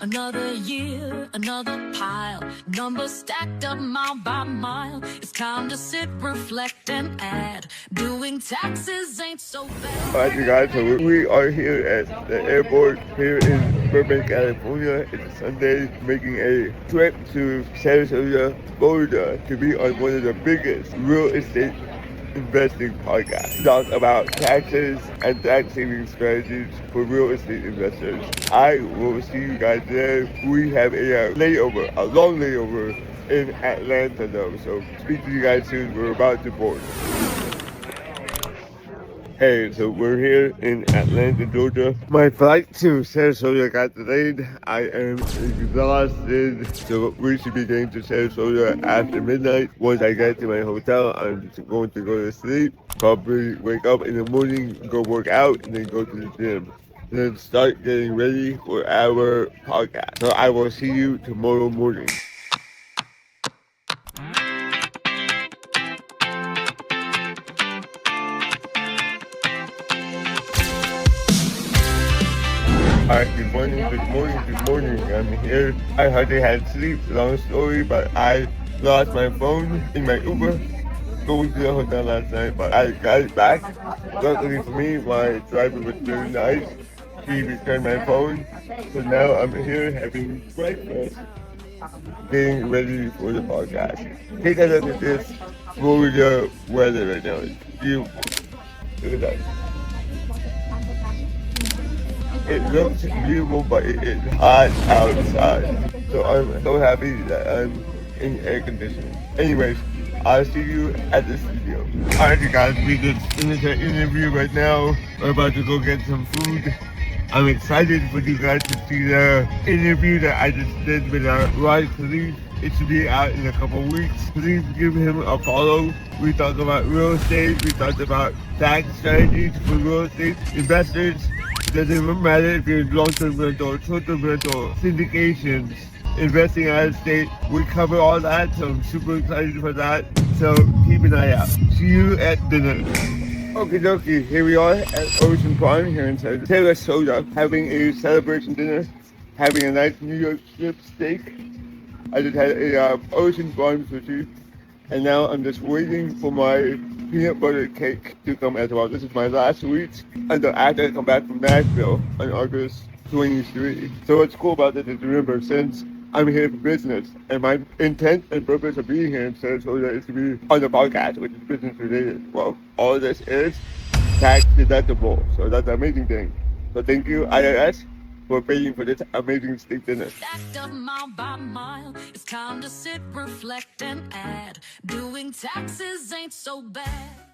Another year, another pile, numbers stacked up mile by mile. It's time to sit, reflect, and add. Doing taxes ain't so bad. Alright, you guys, so we are here at the airport here in Burbank, California. It's Sunday, making a trip to Sarasota, Florida to be on one of the biggest real estate investing podcasts. Talk about taxes and tax saving strategies for real estate investors. I will see you guys there. We have a layover, a long layover in Atlanta though, so speak to you guys soon. We're about to board. Hey, so we're here in Atlanta, Georgia. My flight to Sarasota got delayed. I am exhausted, so we should be getting to Sarasota after midnight. Once I get to my hotel, I'm just going to go to sleep, probably wake up in the morning, go work out, and then go to the gym. And then start getting ready for our podcast. So I will see you tomorrow morning. Alright, good morning. I'm here. I hardly had sleep, long story, but I lost my phone in my Uber going to the hotel last night, but I got it back. Luckily for me, my driver was very nice. He returned my phone, so now I'm here having breakfast, getting ready for the podcast. Take a look at this Florida weather right now. It's beautiful. Look at that. It looks beautiful, but it is hot outside. So I'm so happy that I'm in air conditioning. Anyways, I'll see you at the studio. Alright, you guys, we just finished our interview right now. We're about to go get some food. I'm excited for you guys to see the interview that I just did with our Rod Khalif. It should be out in a couple weeks. Please give him a follow. We talk about real estate. We talked about tax strategies for real estate investors. It doesn't even matter if you're long-term rental, short-term rental, syndications, investing out of state. We cover all that, so I'm super excited for that. So keep an eye out. See you at dinner. Okie dokie, here we are at Ocean Prime here in Sarasota, having a celebration dinner, having a nice New York strip steak. I just had a Ocean Prime sushi, and now I'm just waiting for my peanut butter cake to come as well. This is my last week until after I come back from Nashville on August 23. So what's cool about this is, remember, since I'm here for business, and my intent and purpose of being here in Sarasota is to be on the podcast, which is business related. Well, all this is tax deductible, so that's an amazing thing. So thank you, IRS, for paying for this amazing steak dinner. Stacked up mile by mile. It's time to sit, reflect, and add. Doing taxes ain't so bad.